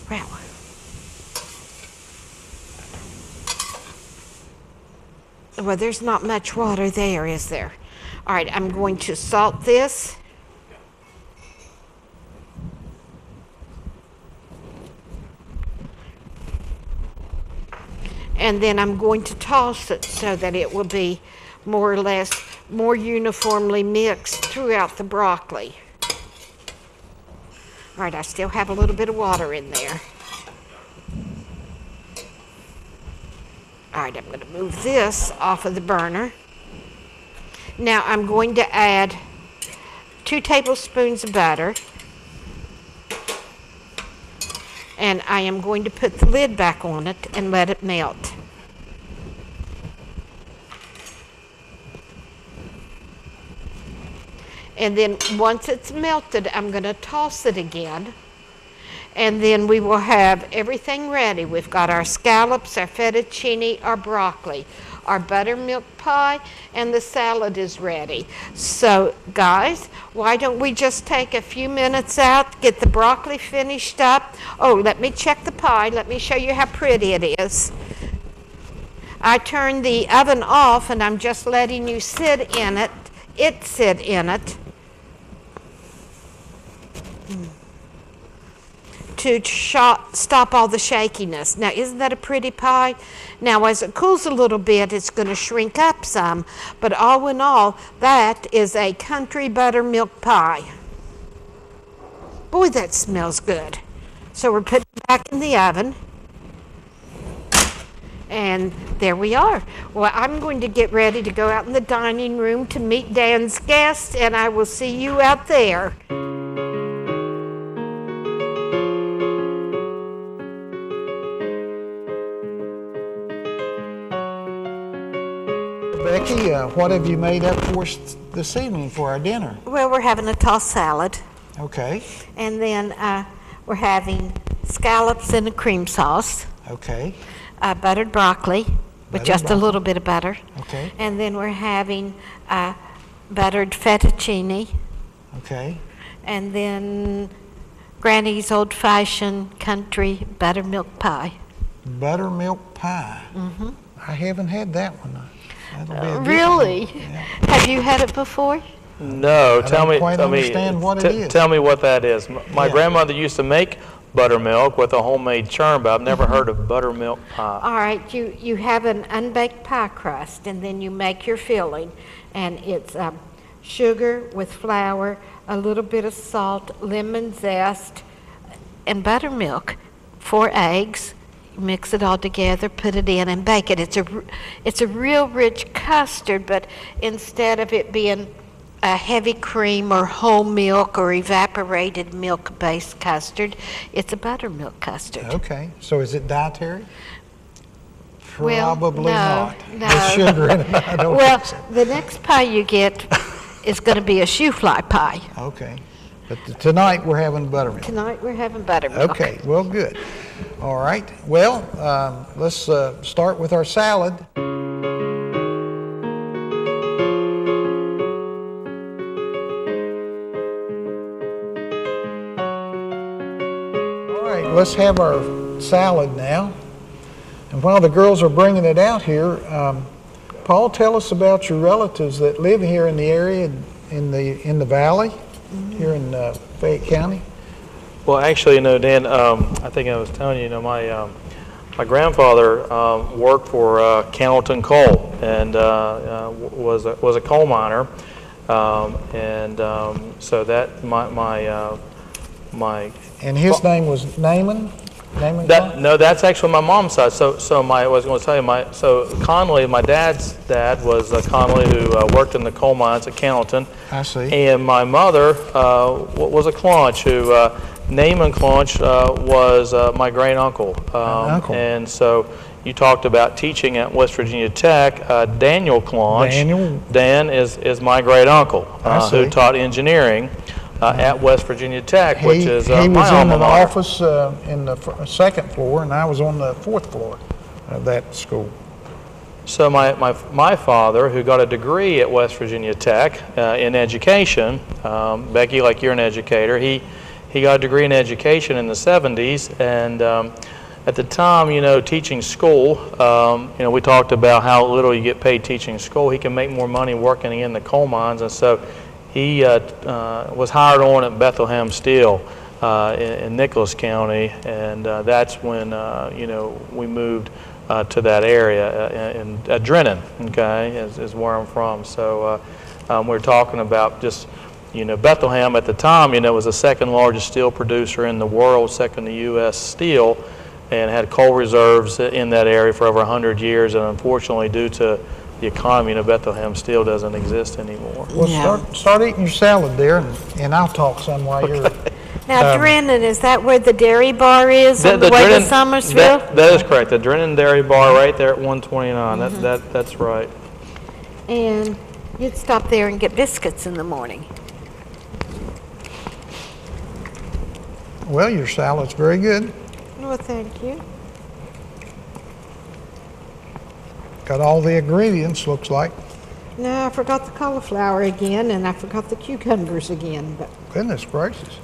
Wow. Well, there's not much water there, is there? All right, I'm going to salt this. and then I'm going to toss it so that it will be more or less more uniformly mixed throughout the broccoli. All right, I still have a little bit of water in there. All right, I'm going to move this off of the burner. Now I'm going to add 2 tablespoons of butter. And I am going to put the lid back on it and let it melt. And then once it's melted, I'm going to toss it again. And then we will have everything ready. We've got our scallops, our fettuccine, our broccoli, our buttermilk pie, and the salad is ready. So guys, why don't we just take a few minutes out, get the broccoli finished up. Oh, let me check the pie. Let me show you how pretty it is. I turned the oven off and I'm just letting you sit in it. Sit in it. To stop all the shakiness. Now, isn't that a pretty pie? Now, as it cools a little bit, it's going to shrink up some, but all in all, that is a country buttermilk pie. Boy, that smells good. So we're putting it back in the oven. And there we are. Well, I'm going to get ready to go out in the dining room to meet Dan's guests, and I will see you out there. Becky, what have you made up for us this evening for our dinner? Well, we're having a tossed salad. Okay. And then we're having scallops in a cream sauce. Okay. Buttered broccoli with just a little bit of butter. Okay. And then we're having buttered fettuccine. Okay. And then Granny's old-fashioned country buttermilk pie. Buttermilk pie. Mm-hmm. I haven't had that one. Really? Yeah. Have you had it before? No. Tell me what it is. Tell me what that is. My grandmother used to make buttermilk with a homemade churn, but I've never heard of buttermilk pie. All right, you have an unbaked pie crust, and then you make your filling, and it's sugar with flour, a little bit of salt, lemon zest, and buttermilk, 4 eggs. Mix it all together, put it in, and bake it. It's a real rich custard, but instead of it being a heavy cream or whole milk or evaporated milk-based custard, it's a buttermilk custard. Okay, so is it dietary? Well, Probably not. No. With sugar in it, I don't Well, think so. the next pie you get is going to be a shoe fly pie. Okay, but tonight we're having buttermilk. Tonight we're having buttermilk. Okay, well, good. All right, well, let's start with our salad. All right, let's have our salad now. And while the girls are bringing it out here, Paul, tell us about your relatives that live here in the area, in the valley, here in Fayette County. Well, actually, Dan, I think I was telling you, my grandfather worked for Cannleton Coal and was a coal miner, so that my And his name was Naaman. No, that's actually my mom's side. So I was going to tell you, so Connolly, my dad's dad was Connolly, who worked in the coal mines at Cannleton. I see. And my mother was a Claunch, who Naaman Claunch was my great uncle. Uncle. And so you talked about teaching at West Virginia Tech. Daniel Claunch. Dan is my great uncle, who taught engineering at West Virginia Tech, which is my alma mater. He was in an office in the second floor, and I was on the 4th floor of that school. So my father, who got a degree at West Virginia Tech in education, Becky, like you're an educator, he got a degree in education in the 70s, and at the time, teaching school, we talked about how little you get paid teaching school. He can make more money working in the coal mines, and so he was hired on at Bethlehem Steel in Nicholas County, and that's when we moved to that area in Drennan, okay, is where I'm from. So we're talking about just, Bethlehem at the time, was the second largest steel producer in the world, second to U.S. Steel, and had coal reserves in that area for over 100 years. And unfortunately, due to the economy, Bethlehem Steel doesn't exist anymore. Well, start eating your salad there, and I'll talk some while you're... Now, Drennan, is that where the dairy bar is on the way to Summersville? That is correct. The Drennan Dairy Bar right there at 129. That's right. And you'd stop there and get biscuits in the morning. Well, your salad's very good. Well, thank you. Got all the ingredients, looks like. No, I forgot the cauliflower again, and I forgot the cucumbers again. But Goodness gracious.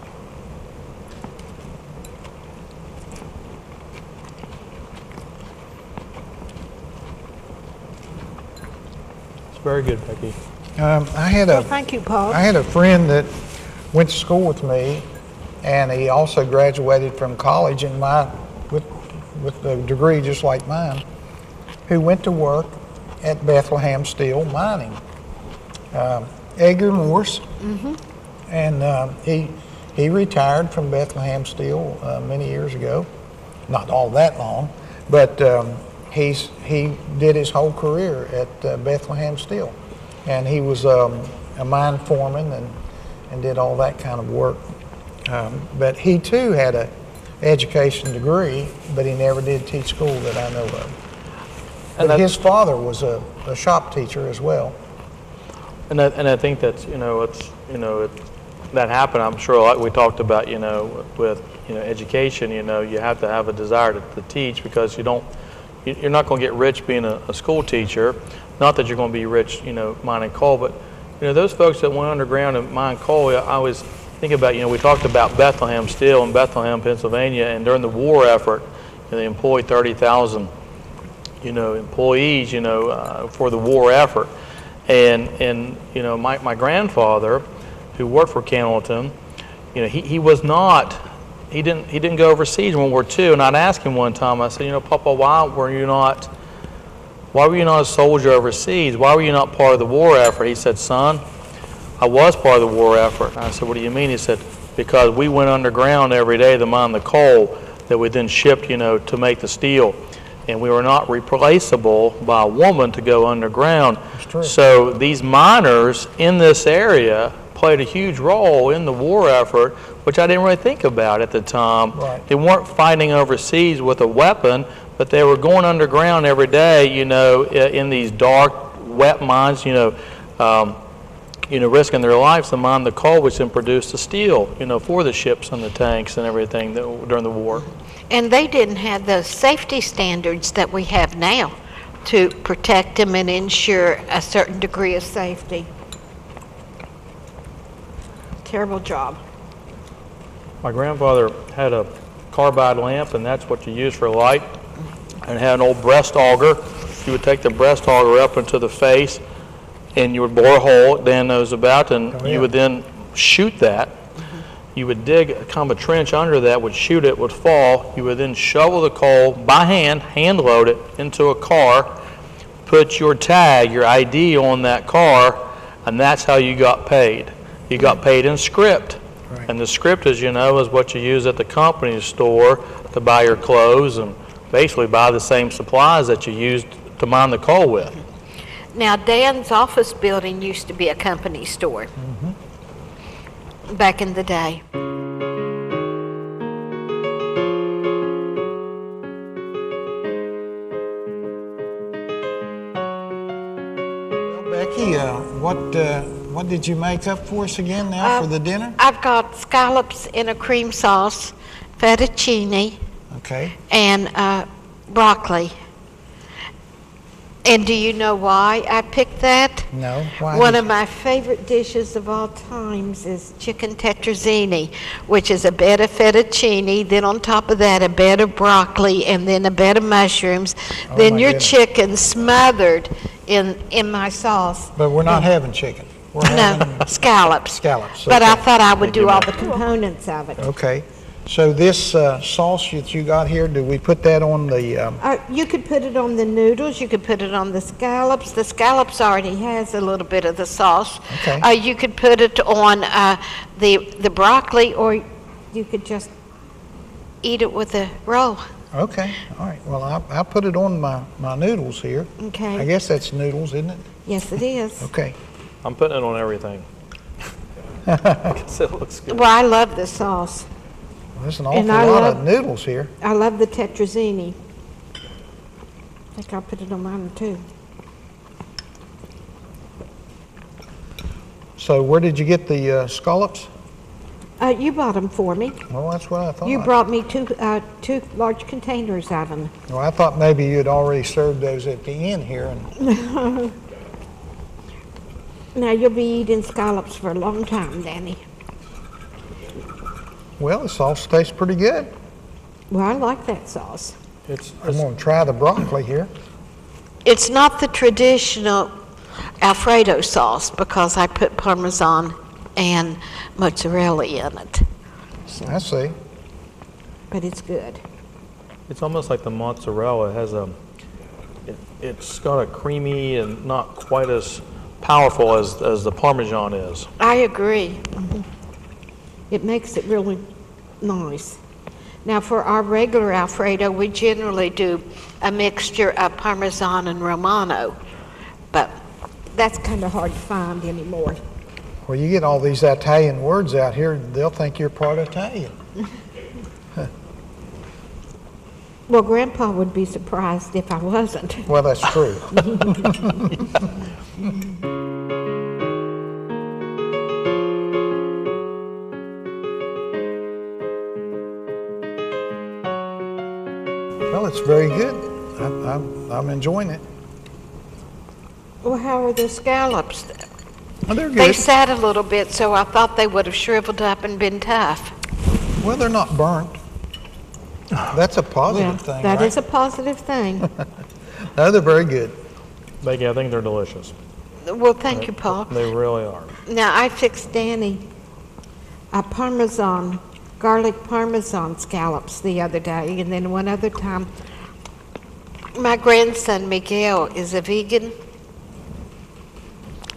Very good, Becky. thank you, Paul. I had a friend that went to school with me, and he also graduated from college with a degree just like mine, who went to work at Bethlehem Steel Mining. Edgar Morse, and he retired from Bethlehem Steel many years ago, not all that long, but he did his whole career at Bethlehem Steel, and he was a mine foreman and did all that kind of work. But he too had an education degree, but he never did teach school that I know of. But his father was a shop teacher as well. And I think that's that happened. I'm sure, like we talked about, with education, you have to have a desire to teach, because you're not going to get rich being a school teacher. Not that you're going to be rich, mining coal, but those folks that went underground and mined coal, I always think about, we talked about Bethlehem Steel in Bethlehem, Pennsylvania, and during the war effort, they employed 30,000, employees, for the war effort. And my grandfather, who worked for Connolly, he didn't go overseas in World War II. And I'd ask him one time, I said, Papa, why were you not a soldier overseas? Why were you not part of the war effort? He said, son, I was part of the war effort. And I said, what do you mean? He said, because we went underground every day to mine the coal that we then shipped, to make the steel. And we were not replaceable by a woman to go underground. That's true. So these miners in this area played a huge role in the war effort, which I didn't really think about at the time. Right. They weren't fighting overseas with a weapon, but they were going underground every day, in these dark, wet mines, risking their lives to mine the coal, which then produced the steel, for the ships and the tanks and everything during the war. And they didn't have the safety standards that we have now to protect them and ensure a certain degree of safety. Terrible job. My grandfather had a carbide lamp, and that's what you use for light, and had an old breast auger. You would take the breast auger up into the face, and you would bore a hole, Dan knows about, and you would then shoot that. You would dig kind of a trench under that, would shoot it, would fall. You would then shovel the coal by hand load it into a car, put your tag, your ID on that car, and that's how you got paid. You got paid in script. Right. And the script, as you know, is what you use at the company store to buy your clothes and basically buy the same supplies that you used to mine the coal with. Now, Dan's office building used to be a company store back in the day. Becky, what did you make up for us again now for the dinner? I've got scallops in a cream sauce, fettuccine, and broccoli. And do you know why I picked that? No. Why? One of my favorite dishes of all times is chicken tetrazzini, which is a bed of fettuccine, then on top of that a bed of broccoli, and then a bed of mushrooms, then your chicken smothered in my sauce. But we're not having chicken. We're having scallops. Scallops. But I thought I would do all the components of it. Okay. So this sauce that you got here, do we put that on the? You could put it on the noodles. You could put it on the scallops. The scallops already has a little bit of the sauce. Okay. You could put it on the broccoli, or you could just eat it with a roll. Okay. All right. Well, I'll put it on my noodles here. Okay. I guess that's noodles, isn't it? Yes, it is. Okay. I'm putting it on everything. It looks good. Well, I love the sauce. Well, there's an awful lot of noodles here. I love the tetrazzini. I think I'll put it on mine too. So where did you get the scallops? You bought them for me. Well, that's what I thought. You brought me two large containers of them. Well, I thought maybe you'd already served those at the end here. And Now you'll be eating scallops for a long time, Danny. well, the sauce tastes pretty good. Well, I like that sauce. I'm going to try the broccoli here. It's not the traditional Alfredo sauce because I put Parmesan and mozzarella in it. I see. But it's good. It's almost like the mozzarella has it's got a creamy and not quite as powerful as the Parmesan is. I agree. It makes it really nice. Now for our regular Alfredo, we generally do a mixture of Parmesan and Romano, but that's kind of hard to find anymore. Well, you get all these Italian words out here, they'll think you're part Italian. Well, Grandpa would be surprised if I wasn't. Well, that's true. Well, it's very good. I'm enjoying it. Well, how are the scallops? Well, they're They good. sat a little bit, so I thought they would have shriveled up and been tough. Well, they're not burnt. That's a positive thing, That right? is a positive thing. No, they're very good. Becky, I think they're delicious. Well, thank you, Paul. They really are. Now, I fixed Danny a garlic Parmesan scallops the other day, and then one other time, my grandson Miguel is a vegan,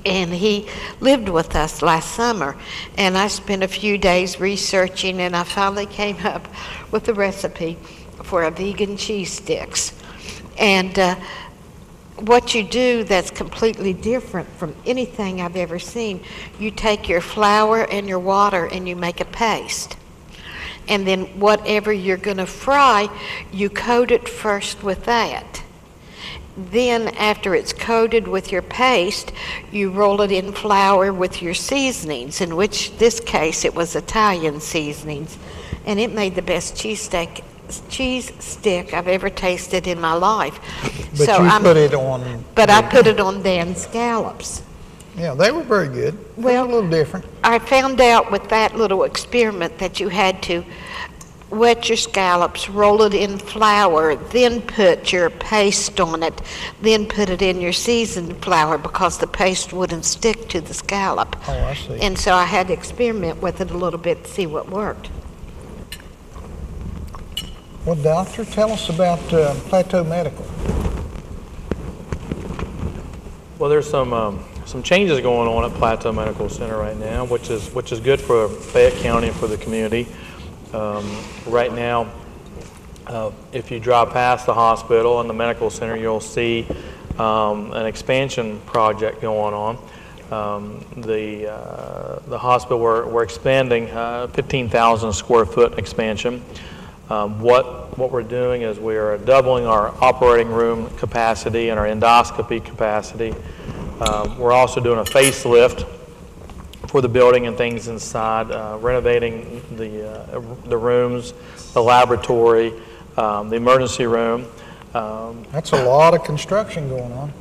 and he lived with us last summer, and I spent a few days researching, and I finally came up with a recipe for a vegan cheese sticks. And what you do that's completely different from anything I've ever seen, you take your flour and your water and you make a paste. And then whatever you're going to fry, you coat it first with that. Then after it's coated with your paste, you roll it in flour with your seasonings, in which this case it was Italian seasonings. And it made the best cheese stick I've ever tasted in my life. But so you put it on... But I put it on Dan's scallops. Yeah, they were very good. Well, a little different. I found out with that little experiment that you had to wet your scallops, roll it in flour, then put your paste on it, then put it in your seasoned flour because the paste wouldn't stick to the scallop. Oh, I see. And so I had to experiment with it a little bit to see what worked. Well, Doctor, tell us about Plateau Medical. Well, there's some changes going on at Plateau Medical Center right now, which is good for Fayette County and for the community. Right now, if you drive past the hospital and the medical center, you'll see an expansion project going on. The hospital, we're expanding 15,000 square foot expansion. What we're doing is we are doubling our operating room capacity and our endoscopy capacity. We're also doing a facelift for the building and things inside, renovating the rooms, the laboratory, the emergency room. That's a lot of construction going on.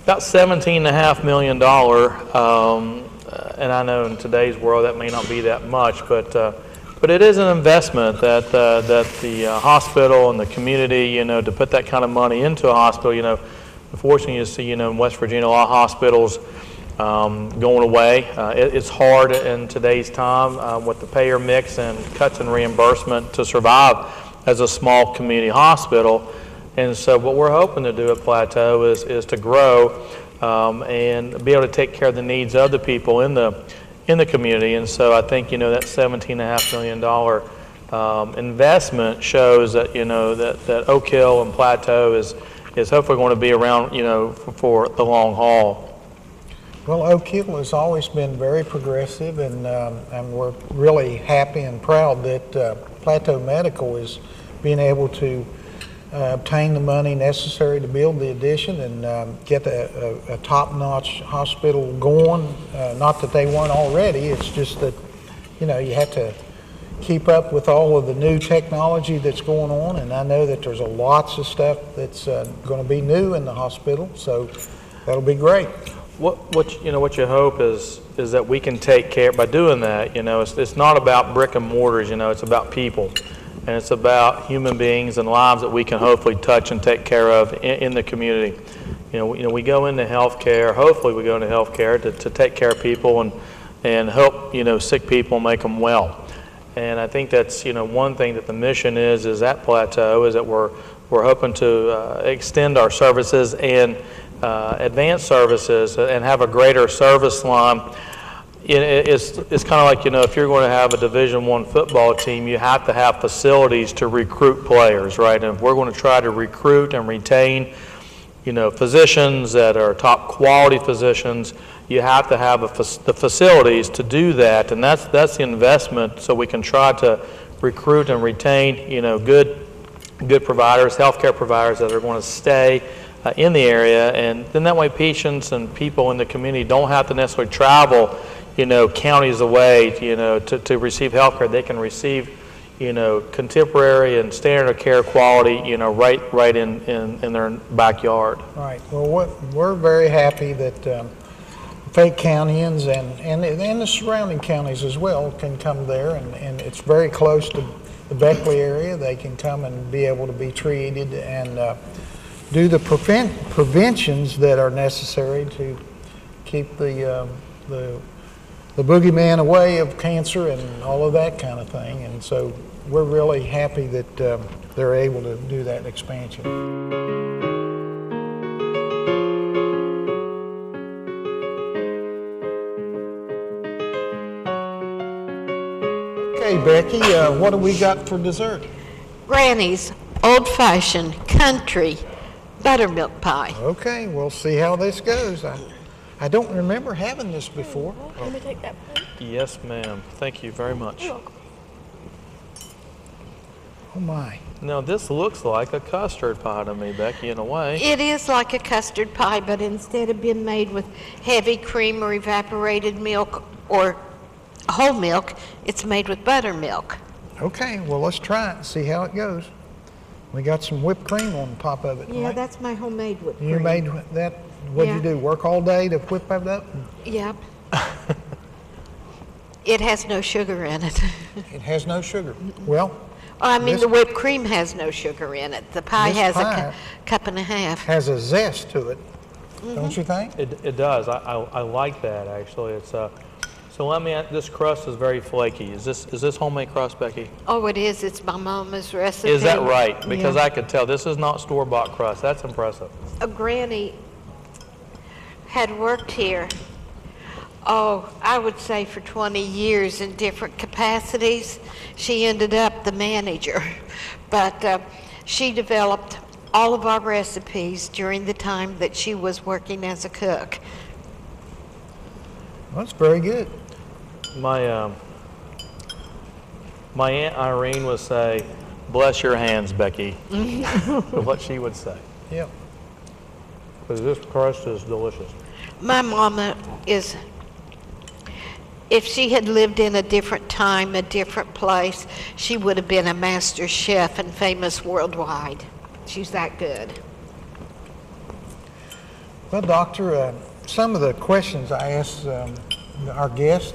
About $17.5 million, and I know in today's world that may not be that much, but it is an investment that the hospital and the community, to put that kind of money into a hospital, unfortunately you see, in West Virginia, a lot of hospitals going away. It's hard in today's time with the payer mix and cuts in reimbursement to survive as a small community hospital. And so what we're hoping to do at Plateau is to grow and be able to take care of the needs of the people in the community. And so I think, that $17.5 million investment shows that, that Oak Hill and Plateau is hopefully going to be around, for the long haul. Well, Oak Hill has always been very progressive, and we're really happy and proud that Plateau Medical is being able to obtain the money necessary to build the addition and get a top-notch hospital going. Not that they weren't already, it's just that, you have to keep up with all of the new technology that's going on, and I know that there's lots of stuff that's going to be new in the hospital, so that'll be great. What you hope is that we can take care by doing that. It's not about brick and mortars. It's about people, and it's about human beings and lives that we can hopefully touch and take care of in the community. We go into healthcare. Hopefully, we go into healthcare to take care of people and help sick people, make them well. And I think that's one thing that the mission is at Plateau is that we're hoping to extend our services and advanced services and have a greater service line. It's kind of like, if you're going to have a Division I football team, you have to have facilities to recruit players, right? And if we're going to try to recruit and retain, physicians that are top quality physicians, you have to have the facilities to do that, and that's the investment, so we can try to recruit and retain, good providers, healthcare providers that are going to stay in the area, and then that way patients and people in the community don't have to necessarily travel, counties away, to receive health care. They can receive, contemporary and standard of care quality, right in their backyard. Right. Well, we're very happy that Fayette Countyans and the surrounding counties as well can come there, and it's very close to the Beckley area. They can come and be able to be treated and do the preventions that are necessary to keep the boogeyman away of cancer and all of that kind of thing. And so we're really happy that they're able to do that expansion. Okay, Becky, what do we got for dessert? Granny's old-fashioned country buttermilk pie. Okay, we'll see how this goes. I don't remember having this before. Let me take that plate. Yes, ma'am. Thank you very much. You're welcome. Oh my. Now, this looks like a custard pie to me, Becky, in a way. It is like a custard pie, but instead of being made with heavy cream or evaporated milk or whole milk, it's made with buttermilk. Okay, well, let's try it and see how it goes. We got some whipped cream on top of it. Yeah, right? that's my homemade whipped cream. You made that? What'd you do, work all day to whip that up? Yep. It has no sugar in it. It has no sugar. Well, I mean, the whipped cream has no sugar in it. The pie has a cup and a half. Has a zest to it, don't you think? It does. I like that, actually. It's so let me. This crust is very flaky. Is this homemade crust, Becky? Oh, it is. It's my mama's recipe. Is that right? Because yeah. I could tell this is not store-bought crust. That's impressive. A granny had worked here, I would say for 20 years in different capacities. She ended up the manager, but she developed all of our recipes during the time that she was working as a cook. Well, that's very good. My Aunt Irene would say, "Bless your hands, Becky." What she would say. Yep. Because this crust is delicious. My mama is, if she had lived in a different time, a different place, she would have been a master chef and famous worldwide. She's that good. Well, Doctor, some of the questions I asked our guest,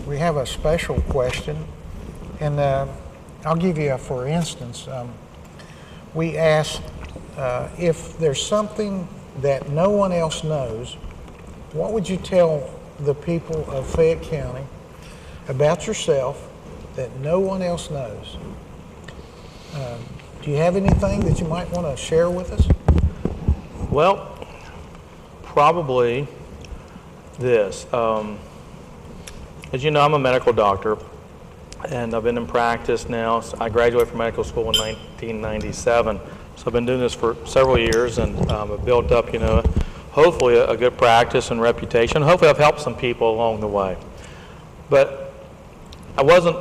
we have a special question, and I'll give you for instance. We asked if there's something that no one else knows what would you tell the people of Fayette County about yourself that no one else knows? Do you have anything that you might want to share with us? Well, probably this. As you know, I'm a medical doctor, and I've been in practice now. I graduated from medical school in 1997, so I've been doing this for several years, and I've built up, hopefully a good practice and reputation. Hopefully I've helped some people along the way. But I wasn't,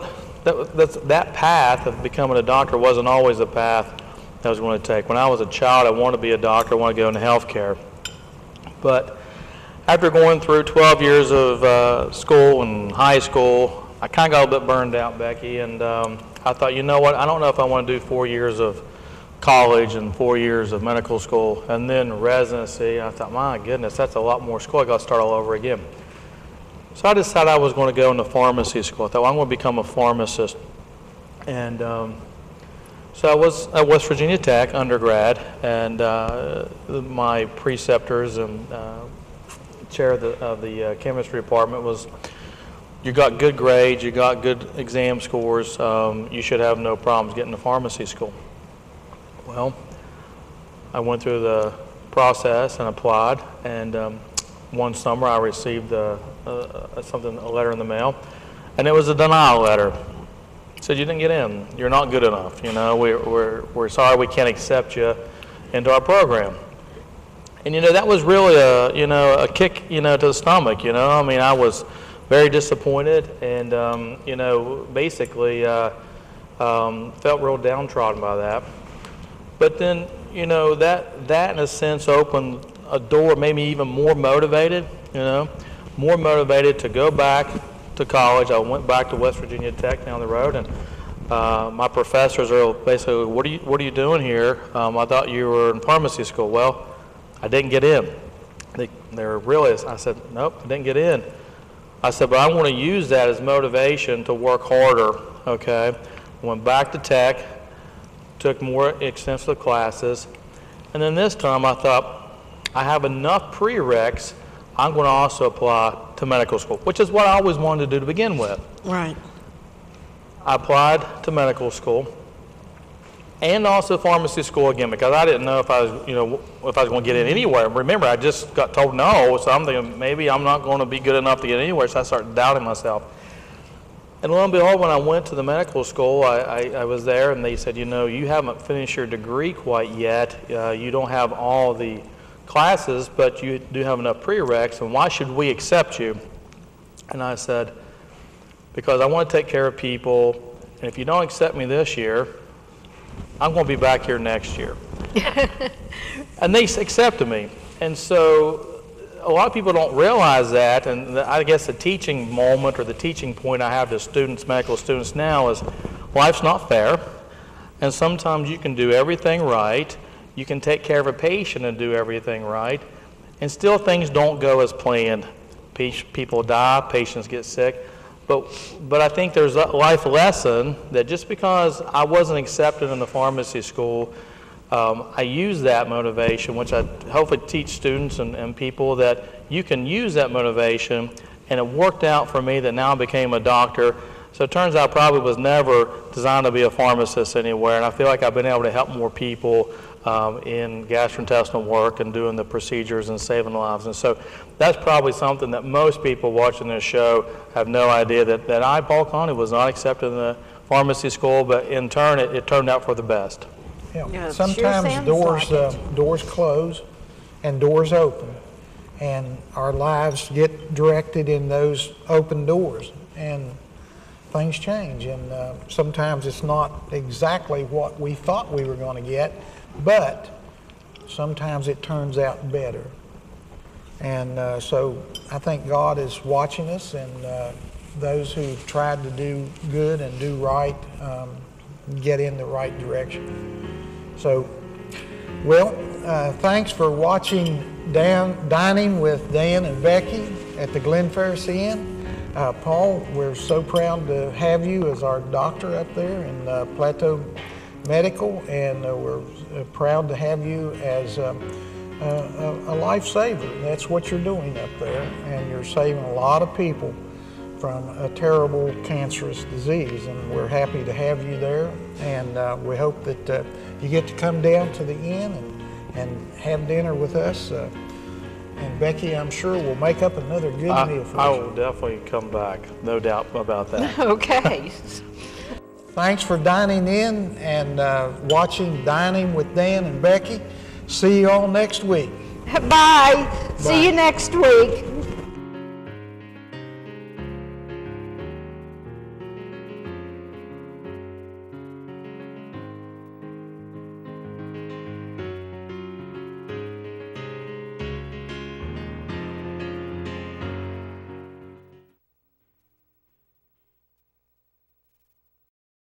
that path of becoming a doctor wasn't always the path that I was going to take. When I was a child, I wanted to be a doctor. I wanted to go into healthcare. But after going through 12 years of school and high school, I kind of got a bit burned out, Becky, and I thought, you know what, I don't know if I want to do 4 years of college and 4 years of medical school and then residency. I thought, my goodness, that's a lot more school. I got to start all over again. So I decided I was going to go into pharmacy school. I thought, well, I'm going to become a pharmacist. And so I was at West Virginia Tech undergrad, and my preceptors and chair of the chemistry department was, you got good grades, you got good exam scores, you should have no problems getting to pharmacy school. Well, I went through the process and applied, and one summer I received a letter in the mail, and it was a denial letter. It said, you didn't get in, you're not good enough, we're sorry we can't accept you into our program. And that was really a kick to the stomach. I mean, I was very disappointed, and basically felt real downtrodden by that. But then that in a sense opened a door, made me even more motivated. More motivated to go back to college. I went back to West Virginia Tech down the road, and my professors are basically, what are you doing here? I thought you were in pharmacy school. Well, I didn't get in. They're realists. I said, nope, I didn't get in. I said, but I want to use that as motivation to work harder, okay? Went back to Tech, took more extensive classes, and then this time I thought, I have enough prereqs, I'm going to also apply to medical school, which is what I always wanted to do to begin with. Right. I applied to medical school and also pharmacy school again, because I didn't know if I was, if I was going to get in anywhere. Remember, I just got told no, so I'm thinking maybe I'm not going to be good enough to get anywhere, so I started doubting myself. And lo and behold, when I went to the medical school, I was there, and they said, you haven't finished your degree quite yet. You don't have all the classes, but you do have enough prereqs, and why should we accept you? And I said, because I want to take care of people, and if you don't accept me this year, I'm going to be back here next year. And they accepted me. And so a lot of people don't realize that, and I guess the teaching moment or the teaching point I have to students, medical students now, is life's not fair, and sometimes you can do everything right, you can take care of a patient and do everything right, and still things don't go as planned. People die, patients get sick. But I think there's a life lesson that just because I wasn't accepted in the pharmacy school, I use that motivation, which I hopefully teach students and people, that you can use that motivation, and it worked out for me that now I became a doctor. So it turns out I probably was never designed to be a pharmacist anywhere, and I feel like I've been able to help more people in gastrointestinal work and doing the procedures and saving lives. And so that's probably something that most people watching this show have no idea, that I, Paul Connolly, was not accepted in the pharmacy school, but in turn it turned out for the best. Yeah, sometimes doors close and doors open, and our lives get directed in those open doors, and things change, and sometimes it's not exactly what we thought we were going to get, but sometimes it turns out better. And so I think God is watching us, and those who tried to do good and do right get in the right direction. So, well, thanks for watching Dining with Dan and Becky at the Glen Ferris Inn. Paul, we're so proud to have you as our doctor up there in Plateau Medical, and we're proud to have you as a lifesaver. That's what you're doing up there, and you're saving a lot of people from a terrible cancerous disease, and we're happy to have you there, and we hope that you get to come down to the inn and have dinner with us. And Becky, I'm sure will make up another good meal for you. I will definitely come back, no doubt about that. Okay. Thanks for dining in and watching Dining with Dan and Becky. See you all next week. Bye. See you next week.